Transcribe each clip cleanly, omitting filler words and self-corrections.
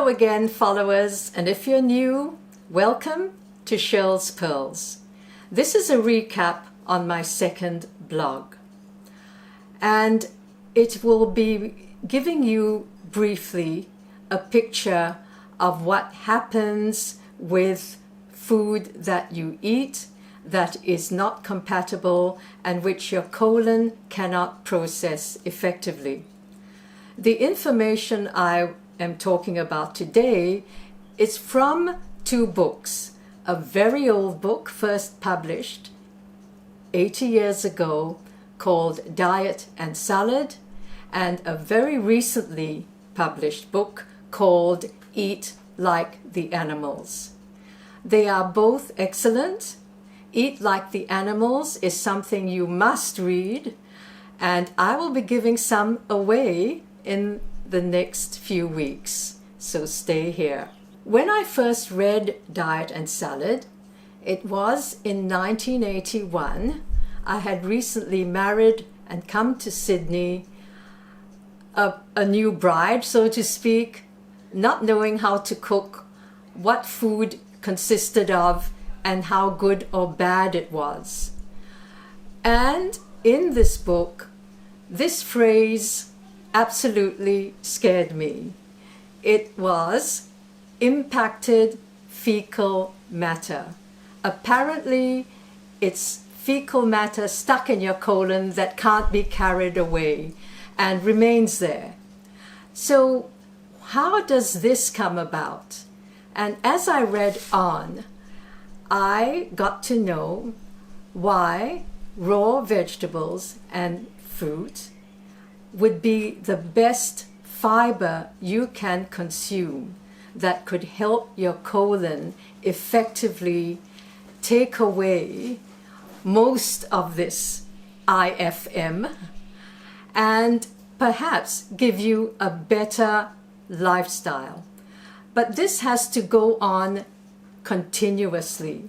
Hello again, followers, and if you're new, welcome to Shirl's Pearls. This is a recap on my second blog, and it will be giving you briefly a picture of what happens with food that you eat that is not compatible and which your colon cannot process effectively. The information I am talking about today is from two books. A very old book, first published 80 years ago, called Diet and Salad, and a very recently published book called Eat Like the Animals. They are both excellent. Eat Like the Animals is something you must read, and I will be giving some away in the next few weeks, so stay here. When I first read Diet and Salad, it was in 1981. I had recently married and come to Sydney, a new bride, so to speak, not knowing how to cook, what food consisted of, and how good or bad it was. And in this book, this phrase absolutely scared me. It was impacted fecal matter. Apparently, it's fecal matter stuck in your colon that can't be carried away and remains there. So how does this come about? And as I read on, I got to know why raw vegetables and fruit would be the best fiber you can consume that could help your colon effectively take away most of this IFM and perhaps give you a better lifestyle. But this has to go on continuously.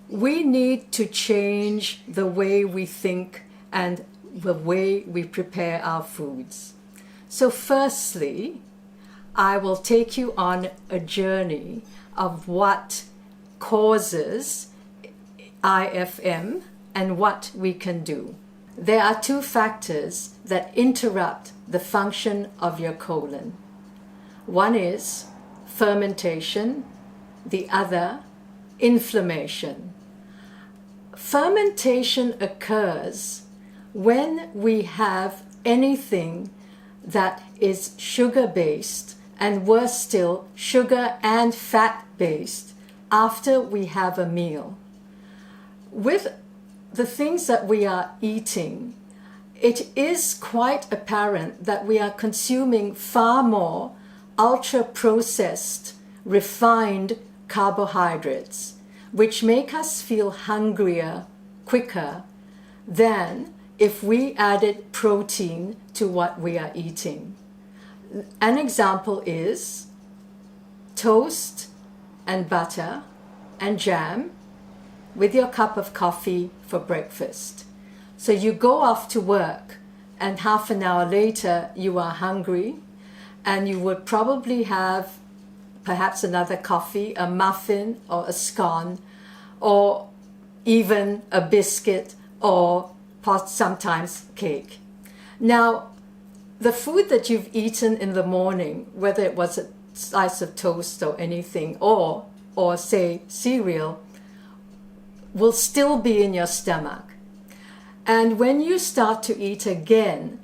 We need to change the way we think and the way we prepare our foods. So firstly, I will take you on a journey of what causes IFM and what we can do. There are two factors that interrupt the function of your colon. One is fermentation, the other, inflammation. Fermentation occurs when we have anything that is sugar-based, and worse still, sugar and fat-based, after we have a meal. With the things that we are eating, it is quite apparent that we are consuming far more ultra-processed, refined carbohydrates, which make us feel hungrier quicker than if we added protein to what we are eating. An example is toast and butter and jam with your cup of coffee for breakfast. So you go off to work and half an hour later you are hungry, and you would probably have perhaps another coffee, a muffin or a scone, or even a biscuit or sometimes cake. Now, the food that you've eaten in the morning, whether it was a slice of toast or anything, or say cereal, will still be in your stomach. And when you start to eat again,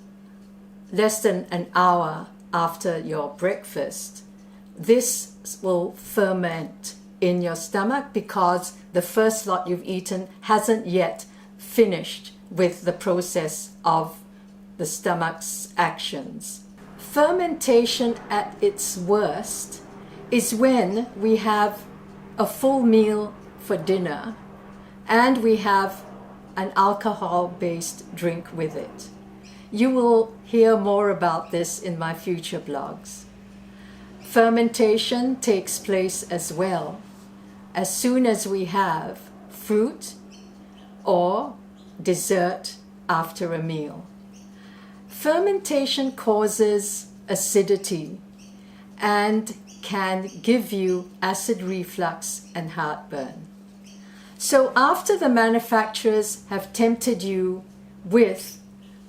less than an hour after your breakfast, this will ferment in your stomach because the first lot you've eaten hasn't yet finished with the process of the stomach's actions. Fermentation at its worst is when we have a full meal for dinner and we have an alcohol-based drink with it. You will hear more about this in my future blogs. Fermentation takes place as well as soon as we have fruit or dessert after a meal. Fermentation causes acidity, and can give you acid reflux and heartburn. So after the manufacturers have tempted you with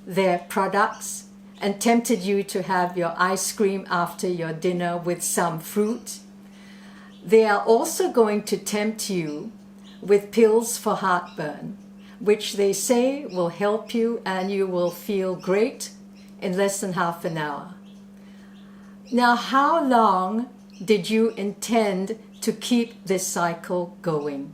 their products and tempted you to have your ice cream after your dinner with some fruit, they are also going to tempt you with pills for heartburn, which they say will help you and you will feel great in less than half an hour. Now, how long did you intend to keep this cycle going?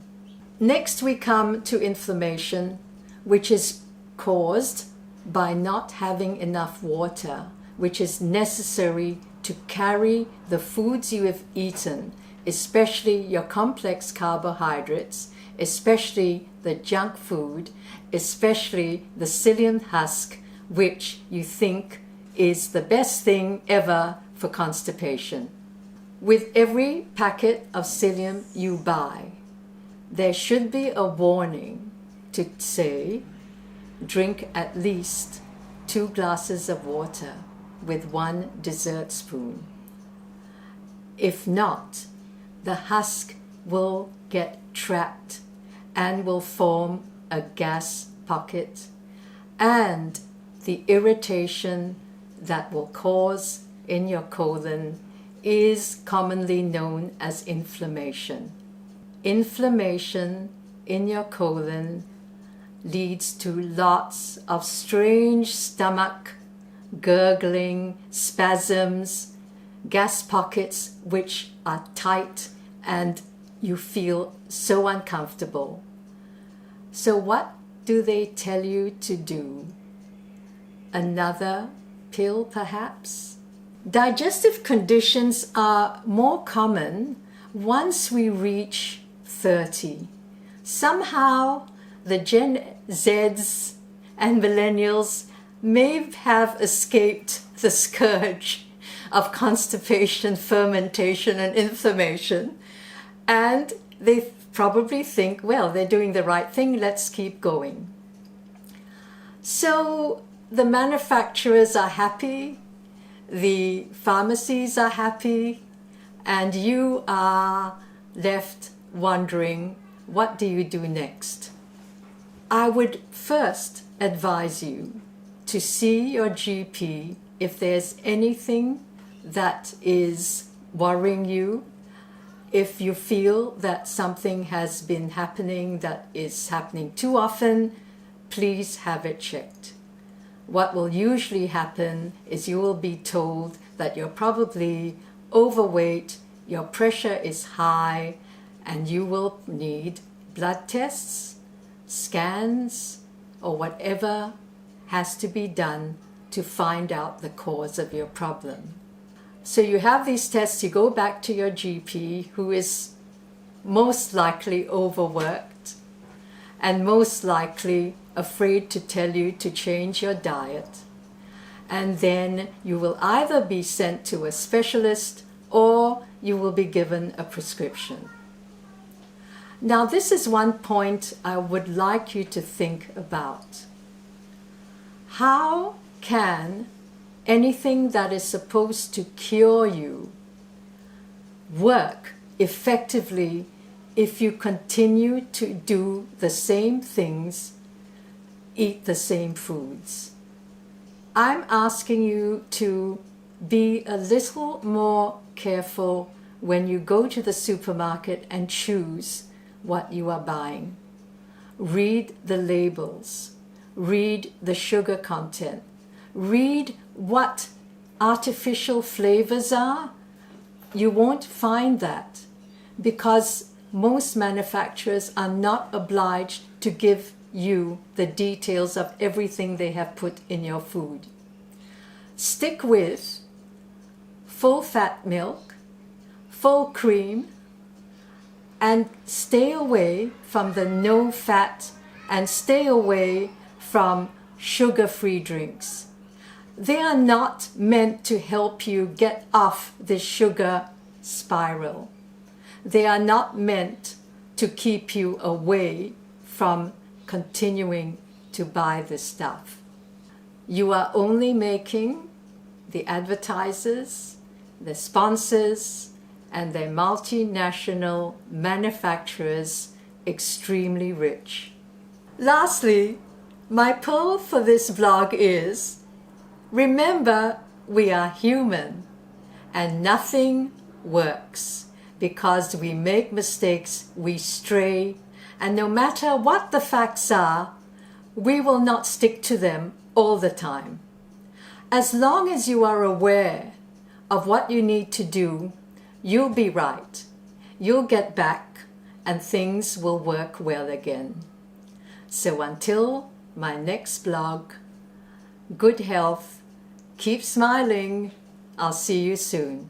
Next, we come to inflammation, which is caused by not having enough water, which is necessary to carry the foods you have eaten, especially your complex carbohydrates, especially the junk food, especially the psyllium husk, which you think is the best thing ever for constipation. With every packet of psyllium you buy, there should be a warning to say, drink at least 2 glasses of water with 1 dessert spoon. If not, the husk will get trapped and will form a gas pocket, and the irritation that will cause in your colon is commonly known as inflammation. Inflammation in your colon leads to lots of strange stomach, gurgling, spasms, gas pockets which are tight and you feel so uncomfortable. So what do they tell you to do? Another pill, perhaps? Digestive conditions are more common once we reach 30. Somehow the Gen Zs and millennials may have escaped the scourge of constipation, fermentation, and inflammation, and they probably think, well, they're doing the right thing, let's keep going. So the manufacturers are happy, the pharmacies are happy, and you are left wondering, what do you do next? I would first advise you to see your GP if there's anything that is worrying you. If you feel that something has been happening that is happening too often, please have it checked. What will usually happen is you will be told that you're probably overweight, your pressure is high, and you will need blood tests, scans, or whatever has to be done to find out the cause of your problem. So you have these tests, you go back to your GP, who is most likely overworked and most likely afraid to tell you to change your diet. And then you will either be sent to a specialist or you will be given a prescription. Now, this is one point I would like you to think about. How can anything that is supposed to cure you work effectively if you continue to do the same things, eat the same foods? I'm asking you to be a little more careful when you go to the supermarket and choose what you are buying. Read the labels. Read the sugar content. Read what artificial flavors are. You won't find that because most manufacturers are not obliged to give you the details of everything they have put in your food. Stick with full fat milk, full cream, and stay away from the no fat and stay away from sugar-free drinks. They are not meant to help you get off the sugar spiral. They are not meant to keep you away from continuing to buy this stuff. You are only making the advertisers their sponsors, and their multinational manufacturers extremely rich. Lastly, my pearl for this blog is, remember we are human and nothing works. Because we make mistakes, we stray, and no matter what the facts are, we will not stick to them all the time. As long as you are aware of what you need to do, you'll be right. You'll get back and things will work well again. So until my next blog, good health, keep smiling. I'll see you soon.